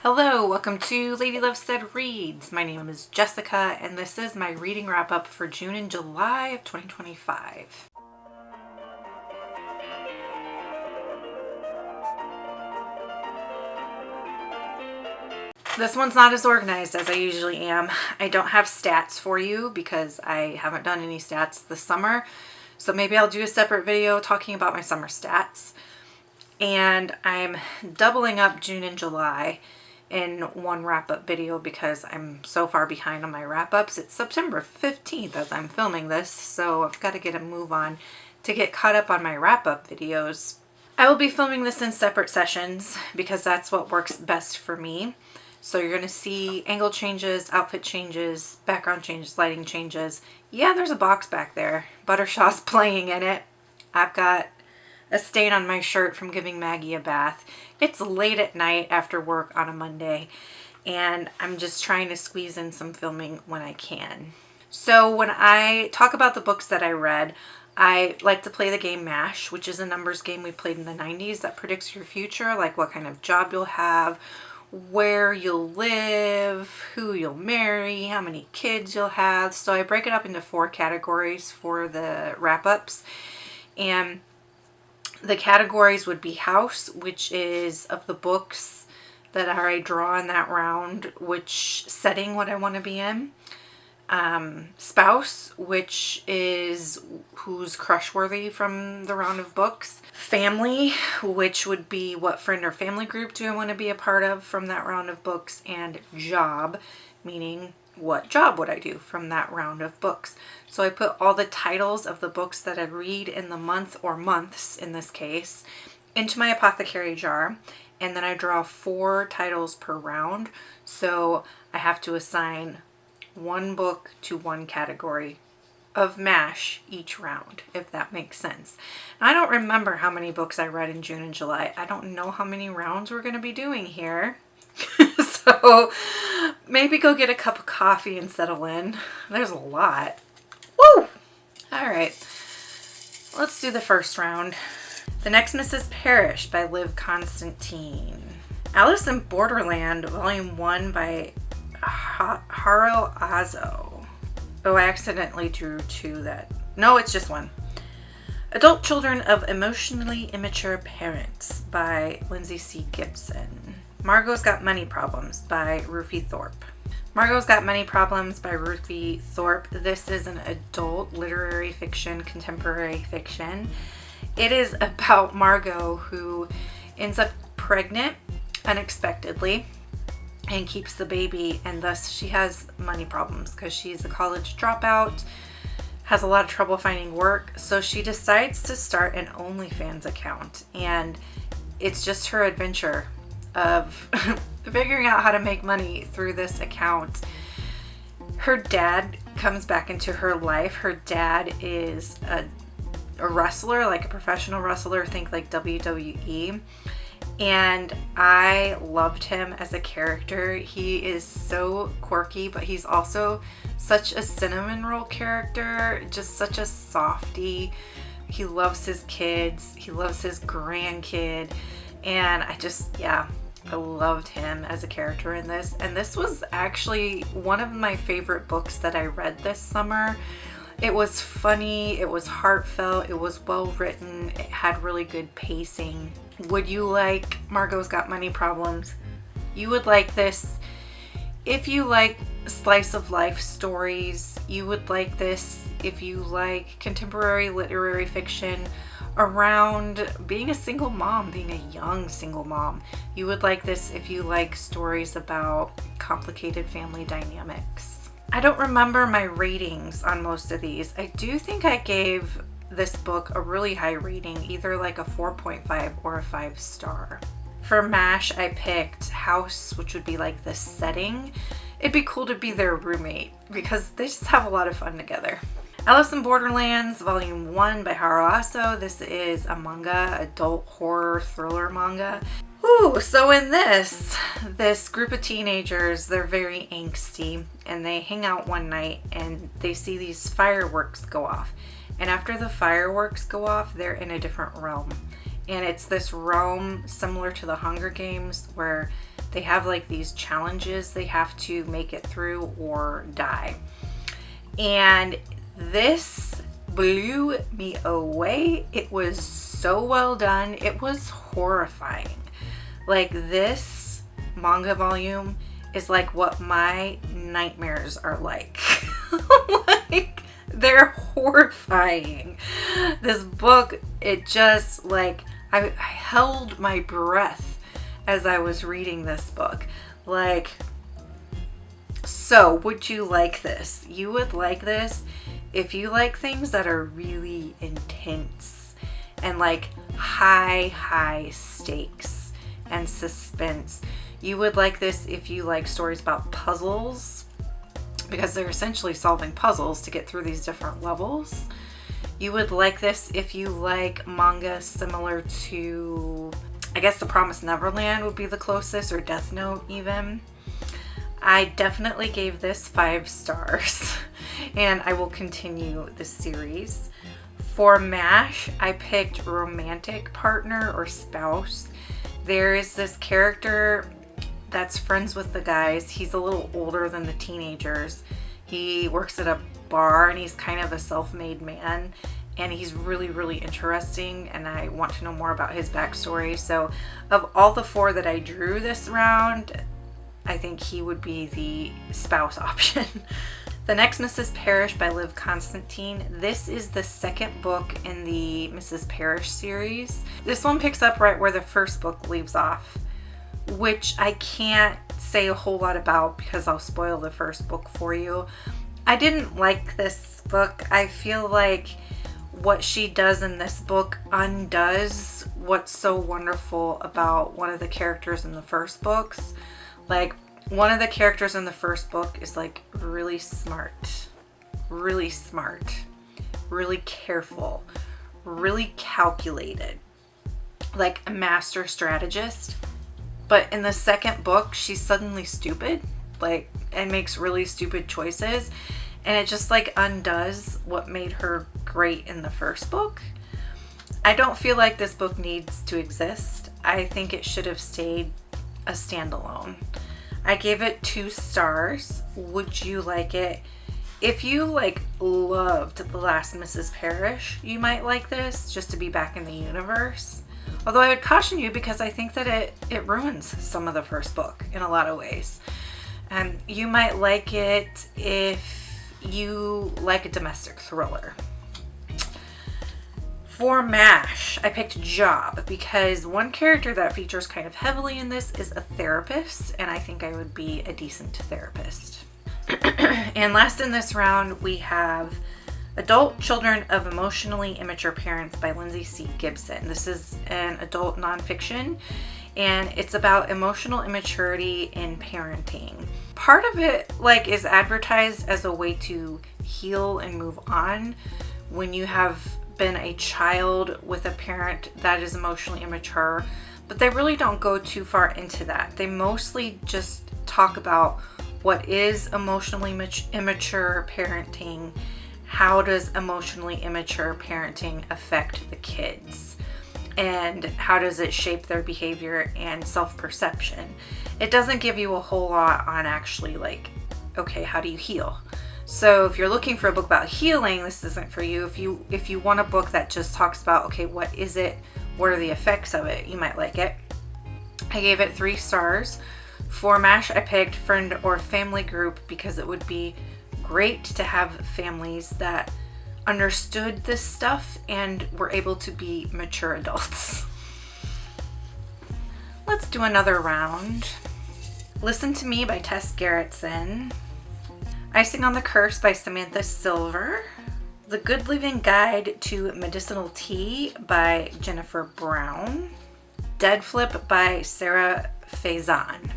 Hello, welcome to Lady Love Said Reads. My name is Jessica, and this is my reading wrap-up for June and July of 2025. This one's not as organized as I usually am. I don't have stats for you because I haven't done any stats this summer, so maybe I'll do a separate video talking about my summer stats. And I'm doubling up June and July in one wrap-up video because I'm so far behind on my wrap-ups. It's September 15th as I'm filming this, so I've got to get a move on to get caught up on my wrap-up videos. I will be filming this in separate sessions because that's what works best for me. So you're going to see angle changes, outfit changes, background changes, lighting changes. Yeah, there's a box back there. Butterscotch playing in it. I've got a stain on my shirt from giving Maggie a bath. It's late at night after work on a Monday, and I'm just trying to squeeze in some filming when I can. So when I talk about the books that I read, I like to play the game MASH, which is a numbers game we played in the 90s that predicts your future, like what kind of job you'll have, where you'll live, who you'll marry, how many kids you'll have. So I break it up into 4 categories for the wrap-ups, and the categories would be house, which is of the books that I draw in that round, which setting would I want to be in. Spouse, which is who's crush-worthy from the round of books. Family, which would be what friend or family group do I want to be a part of from that round of books. And job, meaning what job would I do from that round of books. So I put all the titles of the books that I read in the month, or months in this case, into my apothecary jar, and then I draw 4 titles per round. So I have to assign 1 book to 1 category of MASH each round, if that makes sense. I don't remember how many books I read in June and July. I don't know how many rounds we're going to be doing here. So maybe go get a cup of coffee and settle in. There's a lot. Woo! All right, let's do the first round. The next Mrs. Parrish by Liv Constantine. Alice in Borderland, Volume 1 by Haro. Oh, I accidentally drew 2 that... No, it's just 1. Adult Children of Emotionally Immature Parents by Lindsey C. Gibson. Margot's Got Money Problems by Rupi Thorpe. Margot's Got Money Problems by Rupi Thorpe. This is an adult literary fiction, contemporary fiction. It is about Margot, who ends up pregnant unexpectedly and keeps the baby, and thus she has money problems because she's a college dropout, has a lot of trouble finding work, so she decides to start an OnlyFans account, and it's just her adventure of figuring out how to make money through this account. Her dad comes back into her life. Her dad is a wrestler, like a professional wrestler, think like WWE. And I loved him as a character. He is so quirky, but he's also such a cinnamon roll character, just such a softie. He loves his kids. He loves his grandkid. And I loved him as a character in this. And this was actually one of my favorite books that I read this summer. It was funny, it was heartfelt, it was well written, it had really good pacing. Would you like Margot's Got Money Problems? You would like this if you like slice of life stories. You would like this if you like contemporary literary fiction around being a single mom, being a young single mom. You would like this if you like stories about complicated family dynamics. I don't remember my ratings on most of these. I do think I gave this book a really high rating, either like a 4.5 or a 5-star. For MASH, I picked house, which would be like the setting. It'd be cool to be their roommate because they just have a lot of fun together. Alice in Borderlands, Volume 1 by Haro. This is a manga, adult horror thriller manga. Ooh, so in this group of teenagers, they're very angsty, and they hang out one night and they see these fireworks go off. And after the fireworks go off, they're in a different realm. And it's this realm similar to the Hunger Games where they have like these challenges they have to make it through or die. And this blew me away. It was so well done. It was horrifying. Like, this manga volume is like what my nightmares are like. Like, they're horrifying. This book, it just, like, I held my breath as I was reading this book. Like, so would you like this? You would like this if you like things that are really intense and like high stakes and suspense. You would like this if you like stories about puzzles, because they're essentially solving puzzles to get through these different levels. You would like this if you like manga similar to, I guess, The Promised Neverland would be the closest, or Death Note even. I definitely gave this 5 stars, and I will continue the series. For MASH, I picked romantic partner or spouse. There is this character that's friends with the guys. He's a little older than the teenagers. He works at a bar and he's kind of a self-made man, and he's really interesting, and I want to know more about his backstory. So of all the 4 that I drew this round, I think he would be the spouse option. The next, Mrs. Parrish by Liv Constantine. This is the second book in the Mrs. Parrish series. This one picks up right where the first book leaves off, which I can't say a whole lot about because I'll spoil the first book for you. I didn't like this book. I feel like what she does in this book undoes what's so wonderful about one of the characters in the first books. Like, one of the characters in the first book is like really smart, really careful, really calculated, like a master strategist. But in the second book, she's suddenly stupid, like, and makes really stupid choices. And it just like undoes what made her great in the first book. I don't feel like this book needs to exist. I think it should have stayed a standalone. I gave it 2 stars. Would you like it? If you like loved The Last Mrs. Parrish, you might like this just to be back in the universe. Although I would caution you, because I think that it ruins some of the first book in a lot of ways. You might like it if you like a domestic thriller. For MASH, I picked Job because one character that features kind of heavily in this is a therapist, and I think I would be a decent therapist. And last in this round, we have Adult Children of Emotionally Immature Parents by Lindsey C. Gibson. This is an adult nonfiction, and it's about emotional immaturity in parenting. Part of it like is advertised as a way to heal and move on when you have been a child with a parent that is emotionally immature, but they really don't go too far into that. They mostly just talk about what is emotionally immature parenting, how does emotionally immature parenting affect the kids, and how does it shape their behavior and self-perception. It doesn't give you a whole lot on actually like, okay, how do you heal? So if you're looking for a book about healing, this isn't for you. If you want a book that just talks about, okay, what is it? What are the effects of it? You might like it. I gave it 3 stars. For MASH, I picked Friend or Family Group because it would be great to have families that understood this stuff and were able to be mature adults. Let's do another round. Listen to Me by Tess Gerritsen. Icing on the Curse by Samantha Silver. The Good Living Guide to Medicinal Tea by Jennifer Brown. Dead Flip by Sarah Farizan.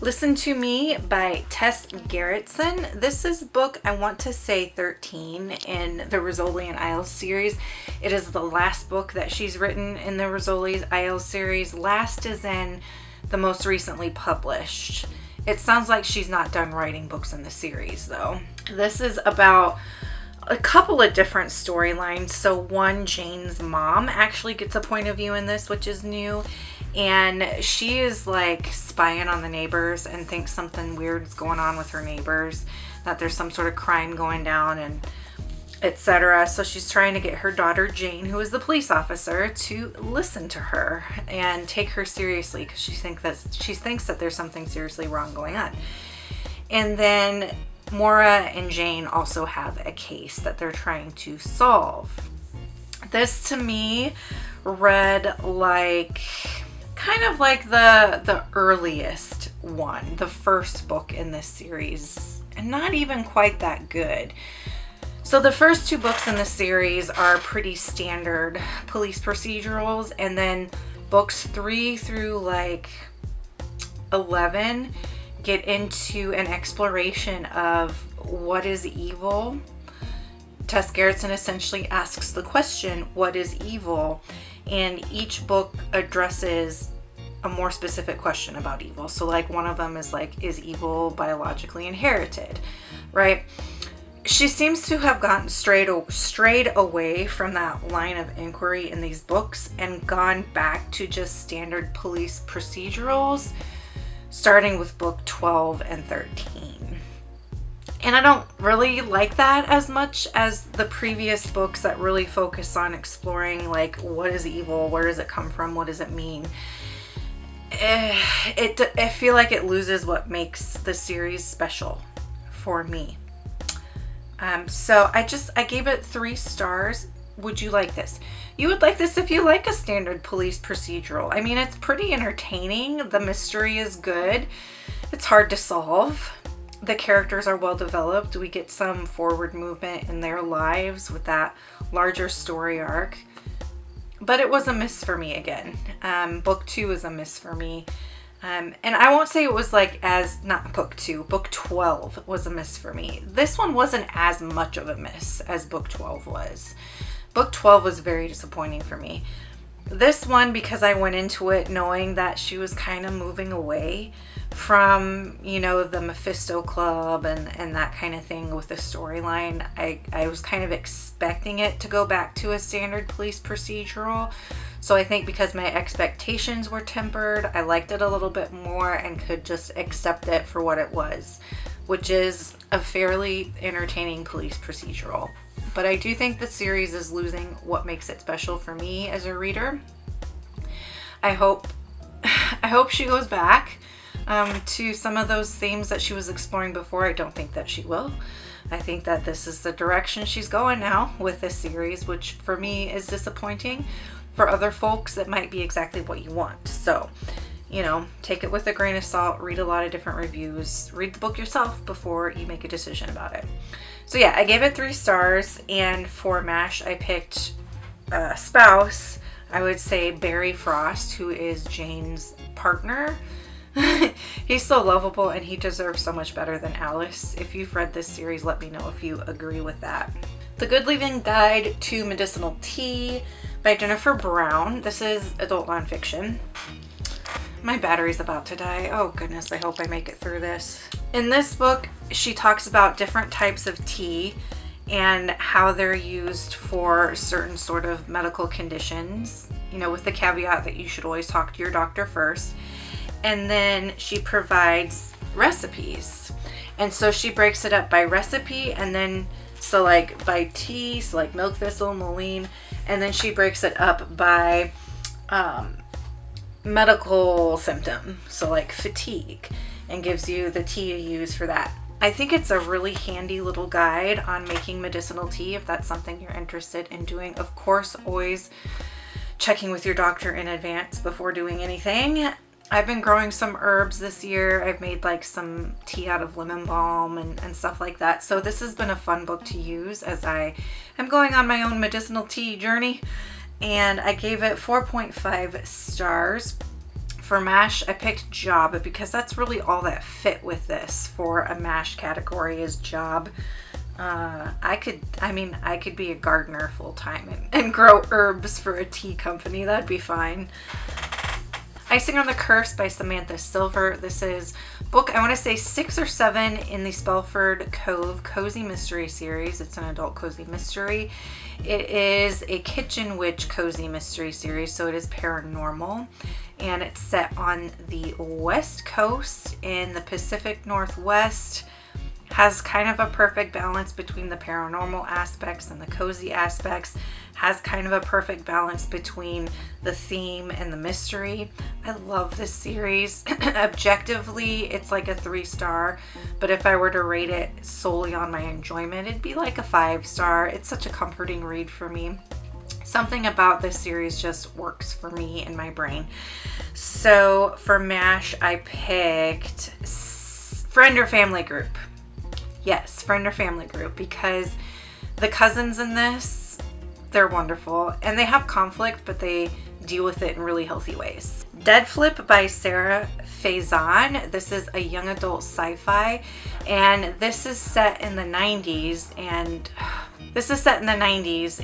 Listen to Me by Tess Gerritsen. This is book, I want to say 13 in the Rizzoli and Isles series. It is the last book that she's written in the Rizzoli's Isles series. Last is in the most recently published. It sounds like she's not done writing books in the series though. This is about a couple of different storylines. So one, Jane's mom actually gets a point of view in this, which is new. And she is like spying on the neighbors and thinks something weird is going on with her neighbors, that there's some sort of crime going down and etc. So she's trying to get her daughter Jane, who is the police officer, to listen to her and take her seriously, because she thinks that there's something seriously wrong going on. And then Maura and Jane also have a case that they're trying to solve. This to me read like kind of like the earliest one, the first book in this series, and not even quite that good. So the first 2 books in the series are pretty standard police procedurals, and then books 3 through like 11 get into an exploration of what is evil. Tess Gerritsen essentially asks the question, what is evil? And each book addresses a more specific question about evil. So like one of them is like, is evil biologically inherited, right? She seems to have gotten strayed away from that line of inquiry in these books and gone back to just standard police procedurals, starting with book 12 and 13. And I don't really like that as much as the previous books that really focus on exploring like, what is evil? Where does it come from? What does it mean? I feel like it loses what makes the series special for me. So I gave it 3 stars. Would you like this? You would like this if you like a standard police procedural. I mean, it's pretty entertaining. The mystery is good. It's hard to solve. The characters are well developed. We get some forward movement in their lives with that larger story arc. But it was a miss for me again. Book 2 is a miss for me. And I won't say it was like not book 2, book 12 was a miss for me. This one wasn't as much of a miss as book 12 was. Book 12 was very disappointing for me. This one, because I went into it knowing that she was kind of moving away from, the Mephisto Club and that kind of thing with the storyline, I was kind of expecting it to go back to a standard police procedural. So I think because my expectations were tempered, I liked it a little bit more and could just accept it for what it was, which is a fairly entertaining police procedural. But I do think the series is losing what makes it special for me as a reader. I hope she goes back to some of those themes that she was exploring before. I don't think that she will. I think that this is the direction she's going now with this series, which for me is disappointing. For other folks, it might be exactly what you want. So, take it with a grain of salt, read a lot of different reviews, read the book yourself before you make a decision about it. So yeah, I gave it 3 stars, and for MASH, I picked spouse. I would say Barry Frost, who is Jane's partner. He's so lovable and he deserves so much better than Alice. If you've read this series, let me know if you agree with that. The Good Living Guide to Medicinal Tea by Jennifer Brown. This is adult nonfiction. My battery's about to die. Oh goodness, I hope I make it through this. In this book, she talks about different types of tea and how they're used for certain sort of medical conditions, with the caveat that you should always talk to your doctor first. And then she provides recipes. And so she breaks it up by recipe, and then so like by tea, so like milk thistle, mullein, and then she breaks it up by medical symptom, so like fatigue, and gives you the tea to use for that. I think it's a really handy little guide on making medicinal tea if that's something you're interested in doing. Of course, always checking with your doctor in advance before doing anything. I've been growing some herbs this year. I've made like some tea out of lemon balm and stuff like that. So this has been a fun book to use as I am going on my own medicinal tea journey. And I gave it 4.5 stars. For MASH, I picked job because that's really all that fit with this for a MASH category is job. I could be a gardener full time and grow herbs for a tea company. That'd be fine. Icing on the Curse by Samantha Silver. This is book, I want to say 6 or 7 in the Spellford Cove Cozy Mystery series. It's an adult cozy mystery. It is a kitchen witch cozy mystery series, so it is paranormal. And it's set on the West Coast in the Pacific Northwest. Has kind of a perfect balance between the paranormal aspects and the cozy aspects. Has kind of a perfect balance between the theme and the mystery. I love this series. Objectively, it's like a 3-star, but if I were to rate it solely on my enjoyment, it'd be like a 5-star. It's such a comforting read for me. Something about this series just works for me in my brain. So for MASH, I picked Friend or Family Group. Yes, Friend or Family Group, because the cousins in this, they're wonderful, and they have conflict, but they deal with it in really healthy ways. Dead Flip by Sarah Farizan. This is a young adult sci-fi, and this is set in the 90s,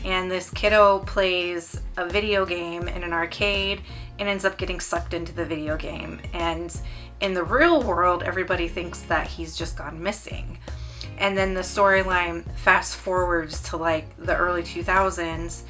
and this kiddo plays a video game in an arcade and ends up getting sucked into the video game. And in the real world, everybody thinks that he's just gone missing. And then the storyline fast forwards to like the early 2000s,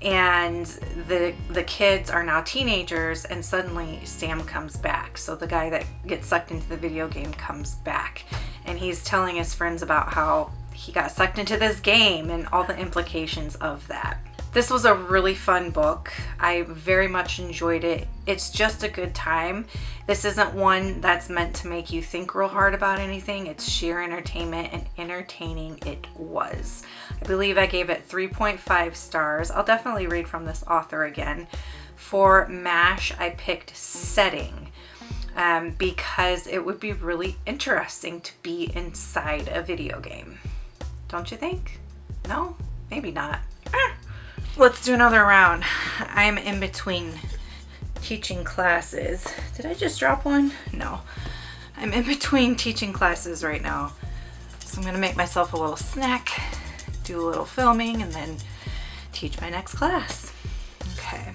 and the kids are now teenagers, and suddenly Sam comes back. So the guy that gets sucked into the video game comes back, and he's telling his friends about how he got sucked into this game and all the implications of that. This was a really fun book. I very much enjoyed it. It's just a good time. This isn't one that's meant to make you think real hard about anything. It's sheer entertainment, and entertaining it was. I believe I gave it 3.5 stars. I'll definitely read from this author again. For MASH, I picked Setting because it would be really interesting to be inside a video game. Don't you think? No? Maybe not. Let's do another round. I'm in between teaching classes. Did I just drop one? No. I'm in between teaching classes right now. So I'm gonna make myself a little snack, do a little filming, and then teach my next class. Okay.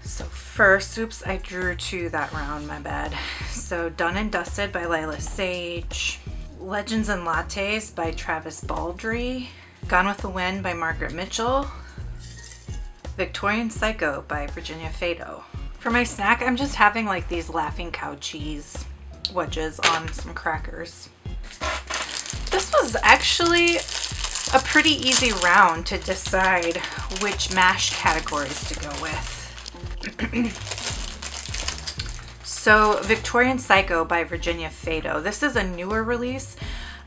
So first, oops, I drew 2 that round, my bad. So Done and Dusted by Lyla Sage. Legends and Lattes by Travis Baldree. Gone with the Wind by Margaret Mitchell. Victorian Psycho by Virginia Feito. For my snack, I'm just having like these Laughing Cow cheese wedges on some crackers. This was actually a pretty easy round to decide which MASH categories to go with. So Victorian Psycho by Virginia Feito. This is a newer release.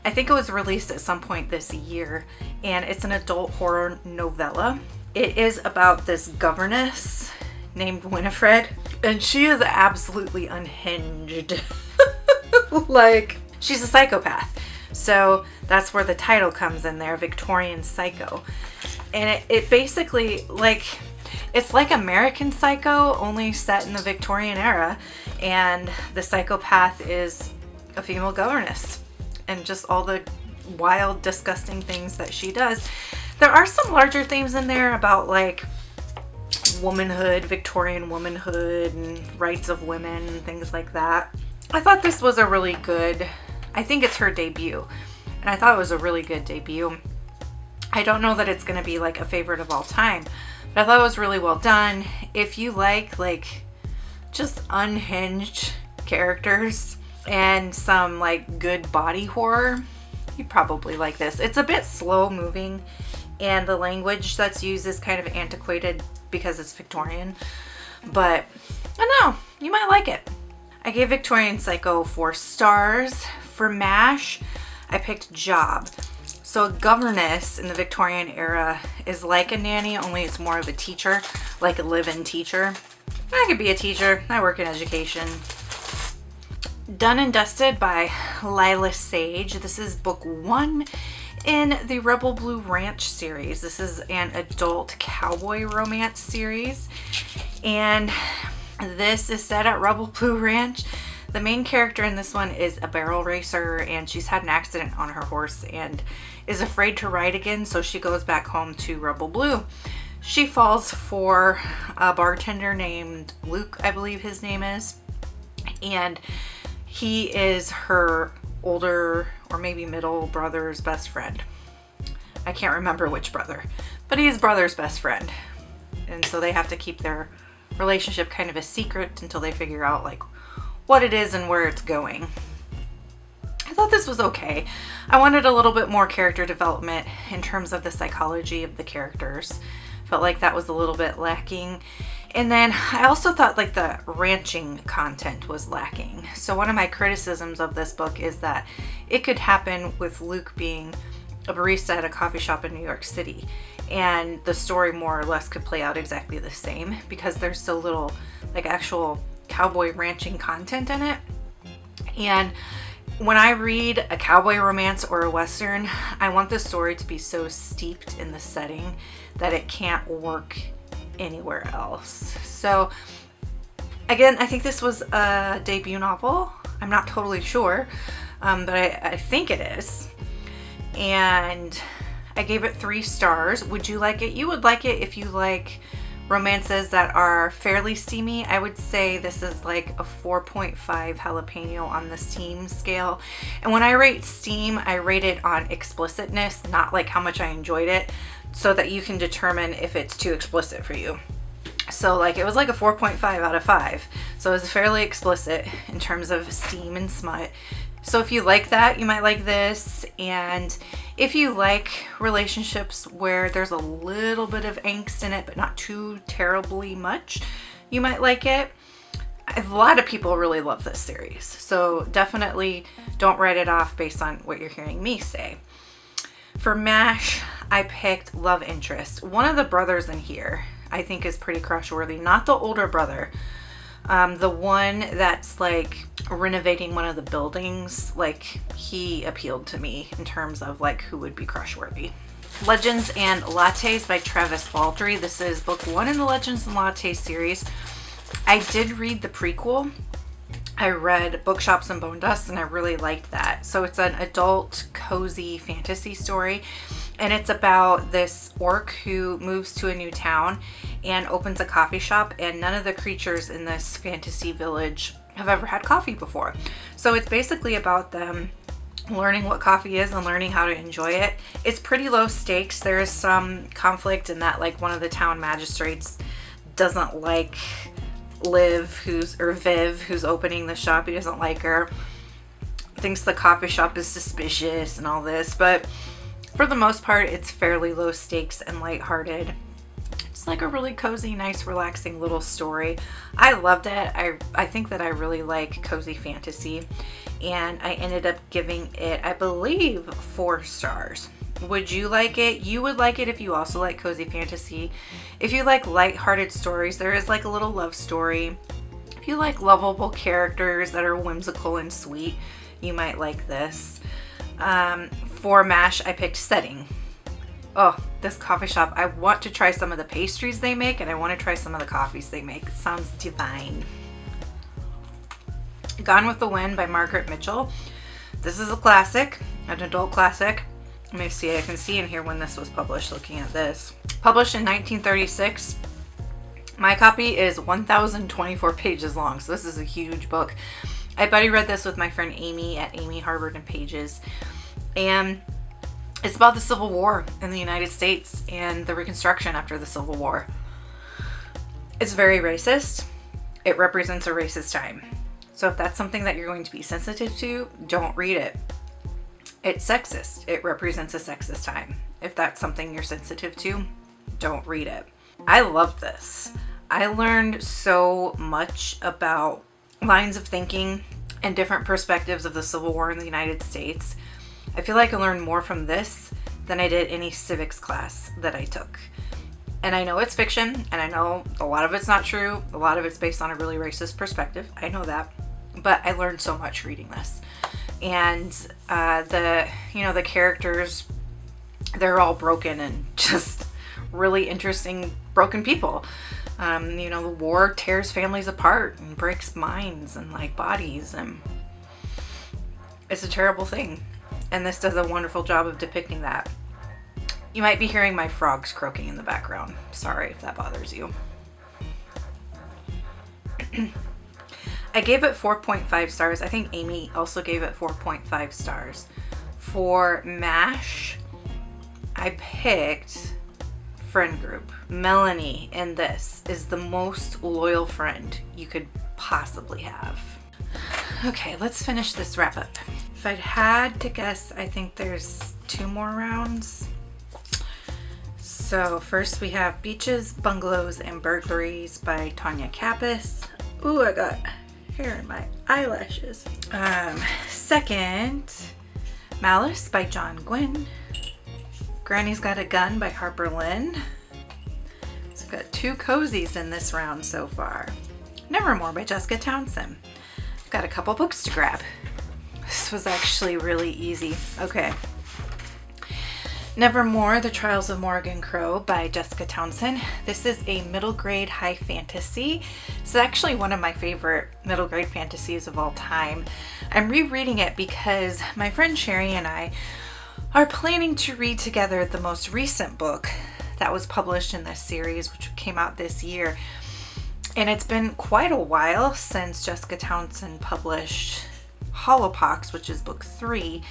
I think it was released at some point this year, and it's an adult horror novella. It is about this governess named Winifred, and she is absolutely unhinged. Like, she's a psychopath. So that's where the title comes in there, Victorian Psycho. And it basically, like, it's like American Psycho, only set in the Victorian era, and the psychopath is a female governess, and just all the wild, disgusting things that she does. There are some larger themes in there about like womanhood, Victorian womanhood, and rights of women and things like that. I thought this was a really good, I think it's her debut, and I thought it was a really good debut. I don't know that it's going to be like a favorite of all time, but I thought it was really well done. If you like just unhinged characters and some like good body horror, you probably like this. It's a bit slow moving, and the language that's used is kind of antiquated because it's Victorian, but I don't know, you might like it. I gave Victorian Psycho 4 stars. For MASH, I picked Job. So a governess in the Victorian era is like a nanny, only it's more of a teacher, like a live-in teacher. I could be a teacher. I work in education. Done and Dusted by Lyla Sage. This is book 1 in the Rebel Blue Ranch series. This is an adult cowboy romance series, and this is set at Rebel Blue Ranch. The main character in this one is a barrel racer, and she's had an accident on her horse and is afraid to ride again, so she goes back home to Rebel Blue She falls for a bartender named Luke, I believe his name is. And he is her older or maybe middle brother's best friend. I can't remember which brother, but he's brother's best friend. And so they have to keep their relationship kind of a secret until they figure out like what it is and where it's going. I thought this was okay. I wanted a little bit more character development in terms of the psychology of the characters. Felt like that was a little bit lacking. And then I also thought like the ranching content was lacking. So one of my criticisms of this book is that it could happen with Luke being a barista at a coffee shop in New York City, and the story more or less could play out exactly the same because there's so little like actual cowboy ranching content in it. And when I read a cowboy romance or a western, I want the story to be so steeped in the setting that it can't work anywhere else. So again, I think this was a debut novel. I'm not totally sure, but I think it is. And I gave it 3 stars. Would you like it? You would like it if you like romances that are fairly steamy. I would say this is like a 4.5 jalapeno on the steam scale. And when I rate steam, I rate it on explicitness, not like how much I enjoyed it, so that you can determine if it's too explicit for you. So like it was like a 4.5 out of 5. So it was fairly explicit in terms of steam and smut. So if you like that, you might like this. And if you like relationships where there's a little bit of angst in it, but not too terribly much, you might like it. A lot of people really love this series. So definitely don't write it off based on what you're hearing me say. For MASH, I picked love interest. One of the brothers in here I think is pretty crush worthy. Not the older brother. The one that's like renovating one of the buildings, like he appealed to me in terms of like who would be crush worthy. Legends and Lattes by Travis Baldree. This is book 1 in the Legends and Lattes series. I did read the prequel. I read Bookshops and Bone Dust and I really liked that. So it's an adult cozy fantasy story. And it's about this orc who moves to a new town and opens a coffee shop, and none of the creatures in this fantasy village have ever had coffee before. So it's basically about them learning what coffee is and learning how to enjoy it. It's pretty low stakes. There is some conflict in that like one of the town magistrates doesn't like Viv, who's opening the shop. He doesn't like her. Thinks the coffee shop is suspicious and all this, but for the most part, it's fairly low stakes and lighthearted. It's like a really cozy, nice, relaxing little story. I loved it. I think that I really like cozy fantasy, and I ended up giving it, I believe, 4 stars. Would you like it? You would like it if you also like cozy fantasy. If you like lighthearted stories, there is like a little love story. If you like lovable characters that are whimsical and sweet, you might like this. For MASH, I picked setting. Oh, this coffee shop. I want to try some of the pastries they make, and I want to try some of the coffees they make. It sounds divine. Gone with the Wind by Margaret Mitchell. This is a classic, an adult classic. Let me see. I can see in here when this was published looking at this. Published in 1936. My copy is 1,024 pages long, so this is a huge book. I buddy read this with my friend Amy at Amy Harvard and Pages, and it's about the Civil War in the United States and the Reconstruction after the Civil War. It's very racist. It represents a racist time. So if that's something that you're going to be sensitive to, don't read it. It's sexist. It represents a sexist time. If that's something you're sensitive to, don't read it. I love this. I learned so much about lines of thinking and different perspectives of the Civil War in the United States. I feel like I learned more from this than I did any civics class that I took. And I know it's fiction, and I know a lot of it's not true. A lot of it's based on a really racist perspective. I know that. But I learned so much reading this. And the characters, they're all broken and just really interesting broken people. The war tears families apart and breaks minds and like bodies, and it's a terrible thing. And this does a wonderful job of depicting that. You might be hearing my frogs croaking in the background. Sorry if that bothers you. I gave it 4.5 stars. I think Amy also gave it 4.5 stars. For MASH, I picked friend group. Melanie in this is the most loyal friend you could possibly have. Okay, let's finish this wrap up. If I'd had to guess, I think there's 2 more rounds. So first we have Beaches, Bungalows, and Burglaries by Tonya Kappes. Ooh, I got hair in my eyelashes. Second, Malice by John Gwynne. Granny's Got a Gun by Harper Lin. So I've got 2 cozies in this round so far. Nevermoor by Jessica Townsend. I've got a couple books to grab. This was actually really easy. Okay. Nevermoor, The Trials of Morrigan Crow by Jessica Townsend. This is a middle grade high fantasy. It's actually one of my favorite middle grade fantasies of all time. I'm rereading it because my friend Sherry and I are planning to read together the most recent book that was published in this series, which came out this year. And it's been quite a while since Jessica Townsend published Hollowpox, which is book 3.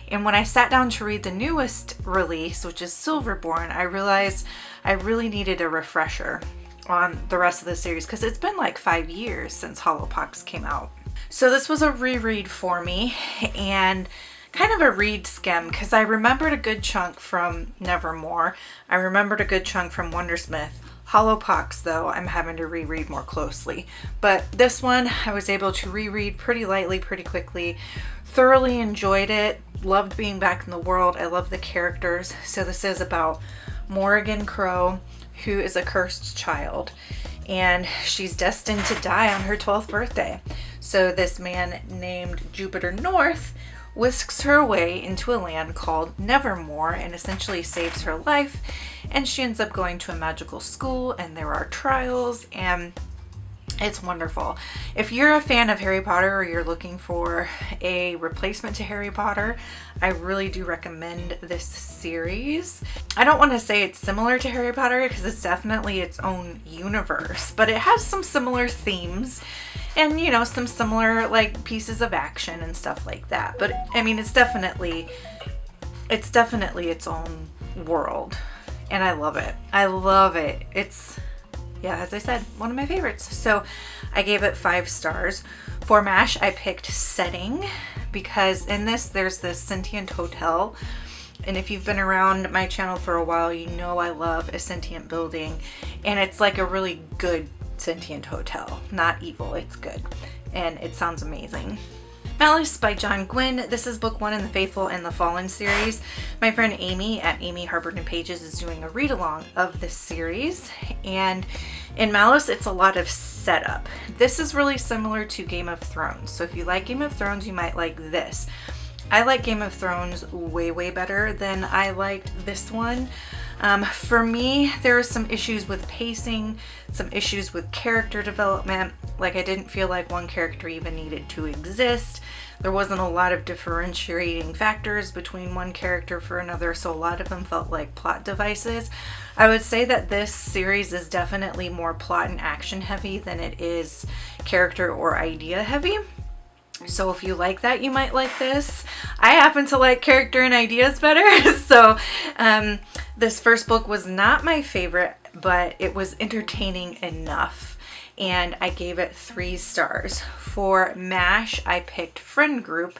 And when I sat down to read the newest release, which is Silverborn, I realized I really needed a refresher on the rest of the series because it's been like 5 years since Hollowpox came out. So this was a reread for me and kind of a read skim because I remembered a good chunk from Nevermoor. I remembered a good chunk from Wondersmith. Hollowpox, though, I'm having to reread more closely. But this one, I was able to reread pretty lightly, pretty quickly. Thoroughly enjoyed it. Loved being back in the world. I love the characters. So this is about Morrigan Crow, who is a cursed child. And she's destined to die on her 12th birthday. So this man named Jupiter North whisks her away into a land called Nevermoor and essentially saves her life. And she ends up going to a magical school and there are trials and it's wonderful. If you're a fan of Harry Potter or you're looking for a replacement to Harry Potter, I really do recommend this series. I don't want to say it's similar to Harry Potter because it's definitely its own universe, but it has some similar themes and, you know, some similar like pieces of action and stuff like that. But I mean, it's definitely its own world and I love it. I love it. It's, yeah, as I said, one of my favorites. So I gave it 5 stars. For MASH, I picked Setting because in this, there's this sentient hotel. And if you've been around my channel for a while, you know I love a sentient building. And it's like a really good sentient hotel. Not evil, it's good. And it sounds amazing. Malice by John Gwynne. This is book 1 in the Faithful and the Fallen series. My friend Amy at Amy Harper Lin Pages is doing a read along of this series. And in Malice, it's a lot of setup. This is really similar to Game of Thrones. So if you like Game of Thrones, you might like this. I like Game of Thrones way, way better than I liked this one. For me, there are some issues with pacing, some issues with character development. Like I didn't feel like one character even needed to exist. There wasn't a lot of differentiating factors between one character for another, so a lot of them felt like plot devices. I would say that this series is definitely more plot and action heavy than it is character or idea heavy. So if you like that, you might like this. I happen to like character and ideas better. So this first book was not my favorite, but it was entertaining enough. And I gave it 3 stars. For MASH, I picked Friend Group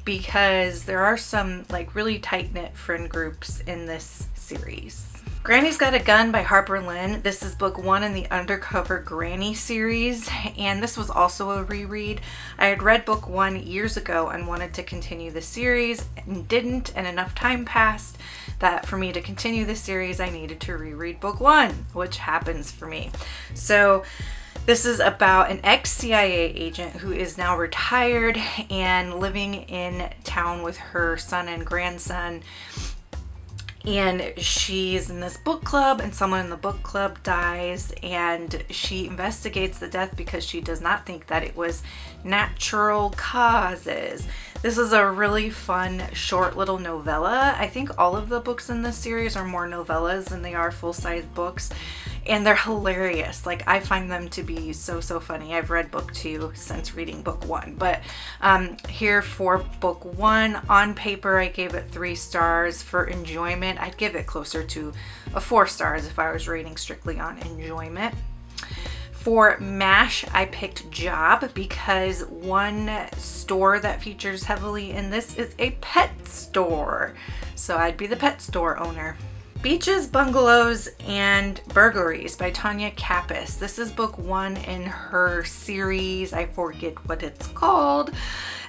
because there are some like really tight-knit friend groups in this series. Granny's Got a Gun by Harper Lin. This is book 1 in the Undercover Granny series, and this was also a reread. I had read book 1 years ago and wanted to continue the series and didn't, and enough time passed that for me to continue the series, I needed to reread book 1, which happens for me. So this is about an ex-CIA agent who is now retired and living in town with her son and grandson. And she's in this book club, and someone in the book club dies, and she investigates the death because she does not think that it was natural causes. This is a really fun, short little novella. I think all of the books in this series are more novellas than they are full-size books, and they're hilarious. Like, I find them to be so funny. I've read book 2 since reading book 1, but here for book 1, on paper I gave it 3 stars. For enjoyment, I'd give it closer to a 4 stars if I was rating strictly on enjoyment. For MASH, I picked Job because one store that features heavily in this is a pet store. So I'd be the pet store owner. Beaches, Bungalows, and Burglaries by Tonya Kappes. This is book 1 in her series. I forget what it's called.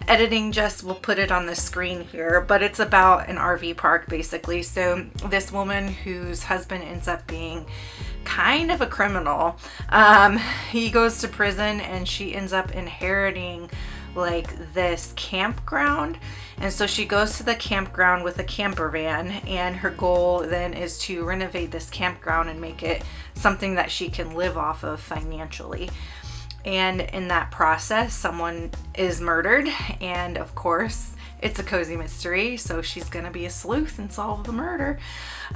Editing just will put it on the screen here, but it's about an RV park basically. So this woman whose husband ends up being kind of a criminal, he goes to prison, and she ends up inheriting like this campground, and so she goes to the campground with a camper van, and her goal then is to renovate this campground and make it something that she can live off of financially. And in that process, someone is murdered, and of course it's a cozy mystery, so she's gonna be a sleuth and solve the murder.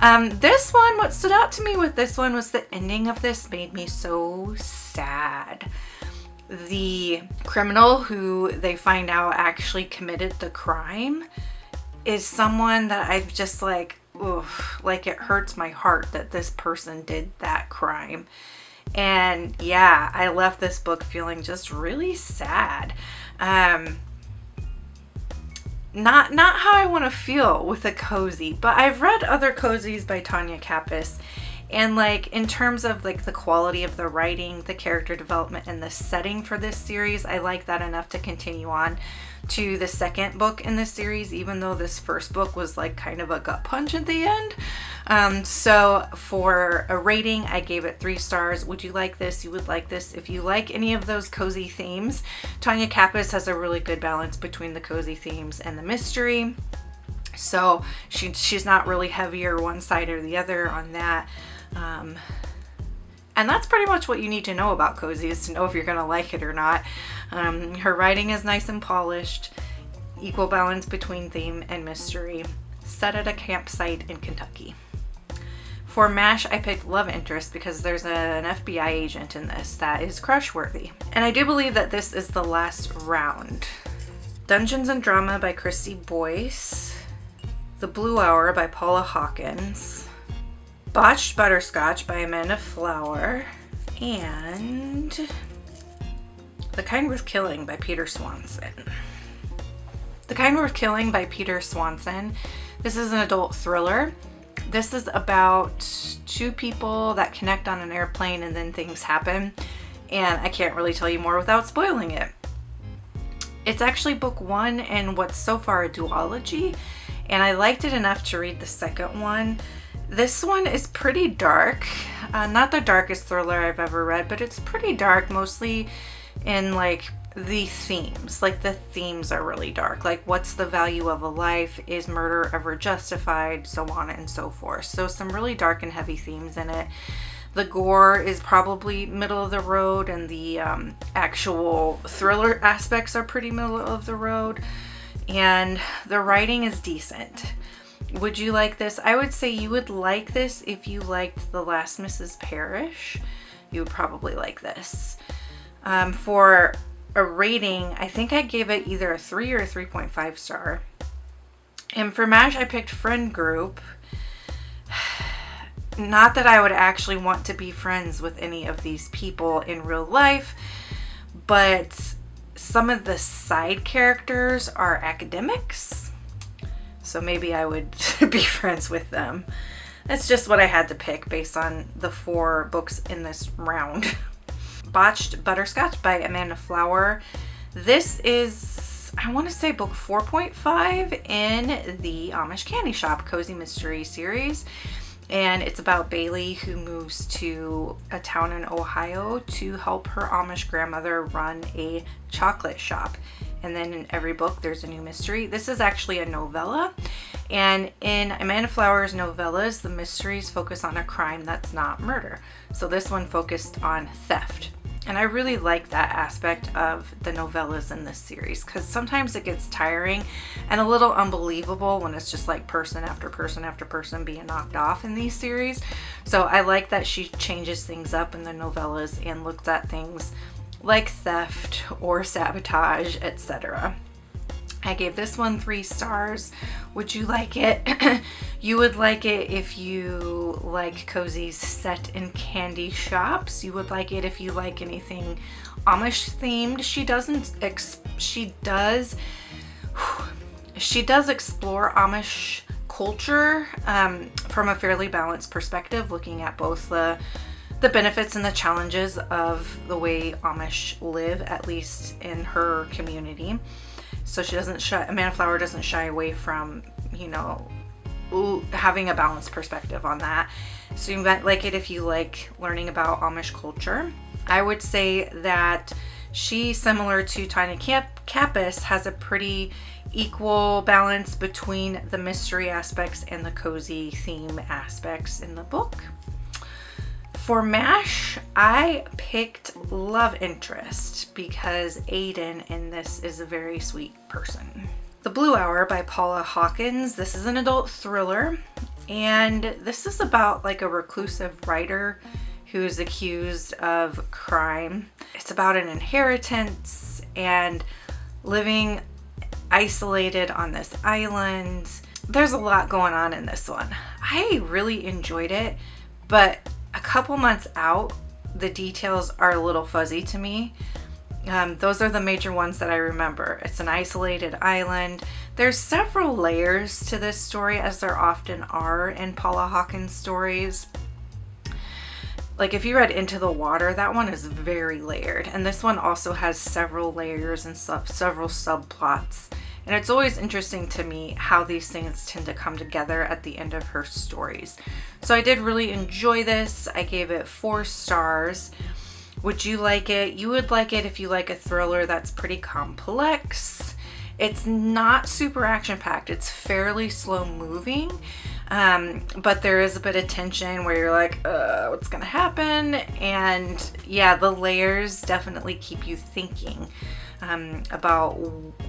This one, what stood out to me with this one was the ending of this made me so sad. The criminal who they find out actually committed the crime is someone that I've just like, oof, like it hurts my heart that this person did that crime. And yeah, I left this book feeling just really sad. Not how I want to feel with a cozy, but I've read other cozies by Tonya Kappes, and like in terms of like the quality of the writing, the character development, and the setting for this series, I like that enough to continue on to the second book in this series, even though this first book was like kind of a gut punch at the end. So for a rating, I gave it 3 stars. Would you like this? You would like this if you like any of those cozy themes. Tonya Kappes has a really good balance between the cozy themes and the mystery. So she's not really heavier one side or the other on that. And that's pretty much what you need to know about cozy, is to know if you're going to like it or not. Her writing is nice and polished, equal balance between theme and mystery, set at a campsite in Kentucky. For MASH, I picked Love Interest because there's an FBI agent in this that is crush-worthy. And I do believe that this is the last round. Dungeons and Drama by Christy Boyce. The Blue Hour by Paula Hawkins. Botched Butterscotch by Amanda Flower. And The Kind Worth Killing by Peter Swanson. The Kind Worth Killing by Peter Swanson. This is an adult thriller. This is about 2 people that connect on an airplane and then things happen. And I can't really tell you more without spoiling it. It's actually book 1 in what's so far a duology, and I liked it enough to read the second one. This one is pretty dark. Not the darkest thriller I've ever read, but it's pretty dark, mostly in like the themes. Like the themes are really dark. Like, what's the value of a life? Is murder ever justified? So on and so forth. So some really dark and heavy themes in it. The gore is probably middle of the road, and the actual thriller aspects are pretty middle of the road. And the writing is decent. Would you like this? I would say you would like this if you liked The Last Mrs. Parrish. You would probably like this. For a rating, I think I gave it either a 3 or a 3.5 star. And for MASH, I picked Friend Group. Not that I would actually want to be friends with any of these people in real life, but some of the side characters are academics, so maybe I would be friends with them. That's just what I had to pick based on the 4 books in this round. Botched Butterscotch by Amanda Flower. This is, I want to say, book 4.5 in the Amish Candy Shop Cozy Mystery series. And it's about Bailey, who moves to a town in Ohio to help her Amish grandmother run a chocolate shop. And then in every book, there's a new mystery. This is actually a novella, And in Amanda Flower's novellas, the mysteries focus on a crime that's not murder. So this one focused on theft. And I really like that aspect of the novellas in this series, because sometimes it gets tiring and a little unbelievable when it's just like person after person after person being knocked off in these series. So I like that she changes things up in the novellas and looks at things like theft or sabotage, etc. I gave this one 3 stars. Would you like it? You would like it if you like cozy set and candy shops. You would like it if you like anything Amish themed. She does explore Amish culture from a fairly balanced perspective, looking at both the benefits and the challenges of the way Amish live, at least in her community. So she doesn't Amanda Flower doesn't shy away from, you know, having a balanced perspective on that. So you might like it if you like learning about Amish culture. I would say that she, similar to Tonya Kappes, has a pretty equal balance between the mystery aspects and the cozy theme aspects in the book. For MASH, I picked love interest because Aiden in this is a very sweet person. The Blue Hour by Paula Hawkins. This is an adult thriller, and this is about like a reclusive writer who is accused of crime. It's about an inheritance and living isolated on this island. There's a lot going on in this one. I really enjoyed it, but a couple months out, the details are a little fuzzy to me. Those are the major ones that I remember. It's an isolated island. There's several layers to this story, as there often are in Paula Hawkins stories. Like if you read Into the Water, that one is very layered. And this one also has several layers and several subplots. And it's always interesting to me how these things tend to come together at the end of her stories. So I did really enjoy this. I gave it 4 stars. Would you like it? You would like it if you like a thriller that's pretty complex. It's not super action-packed. It's fairly slow moving. But there is a bit of tension where you're like, what's gonna happen? And yeah, the layers definitely keep you thinking about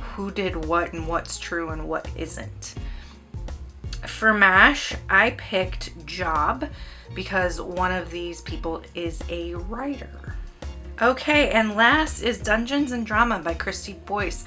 who did what and what's true and what isn't. For MASH, I picked Job because one of these people is a writer. Okay, and last is Dungeons and Drama by Christy Boyce.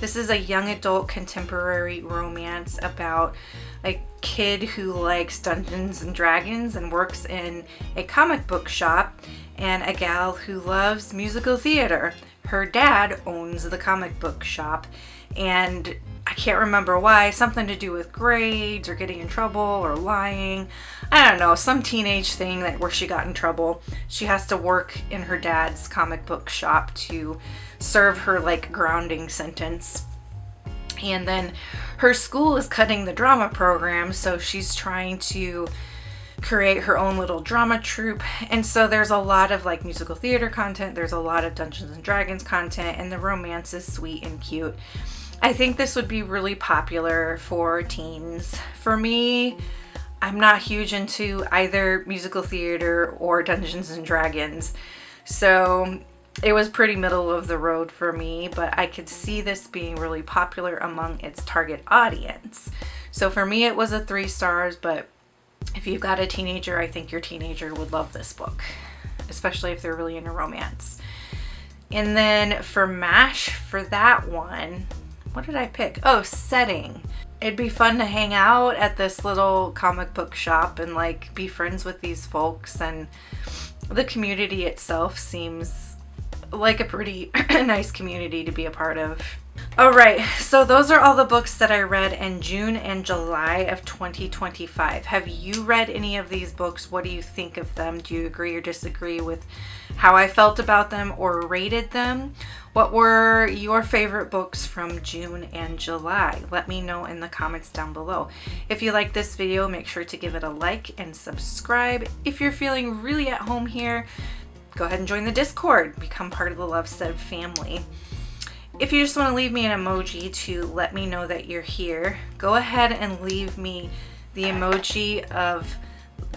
This is a young adult contemporary romance about a kid who likes Dungeons and Dragons and works in a comic book shop, and a gal who loves musical theater. Her dad owns the comic book shop, and I can't remember why, something to do with grades or getting in trouble or lying. I don't know, some teenage thing where she got in trouble. She has to work in her dad's comic book shop to serve her like grounding sentence. And then her school is cutting the drama program, so she's trying to create her own little drama troupe. And so there's a lot of like musical theater content, there's a lot of Dungeons and Dragons content, and the romance is sweet and cute. I think this would be really popular for teens. For me, I'm not huge into either musical theater or Dungeons and Dragons, so it was pretty middle of the road for me, but I could see this being really popular among its target audience. So for me, it was a 3 stars, but if you've got a teenager, I think your teenager would love this book, especially if they're really into romance. And then for MASH, for that one, what did I pick? Oh, setting. It'd be fun to hang out at this little comic book shop and like be friends with these folks, and the community itself seems like a pretty nice community to be a part of. Alright, so those are all the books that I read in June and July of 2025. Have you read any of these books? What do you think of them? Do you agree or disagree with how I felt about them or rated them? What were your favorite books from June and July? Let me know in the comments down below. If you like this video, make sure to give it a like and subscribe. If you're feeling really at home here, go ahead and join the Discord. Become part of the Lovestead family. If you just want to leave me an emoji to let me know that you're here, go ahead and leave me the emoji of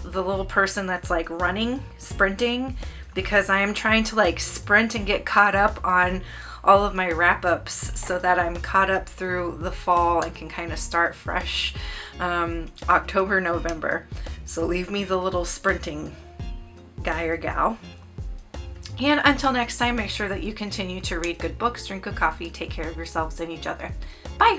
the little person that's like running, sprinting, because I am trying to like sprint and get caught up on all of my wrap-ups so that I'm caught up through the fall and can kind of start fresh October, November. So leave me the little sprinting guy or gal. And until next time, make sure that you continue to read good books, drink good coffee, take care of yourselves and each other. Bye!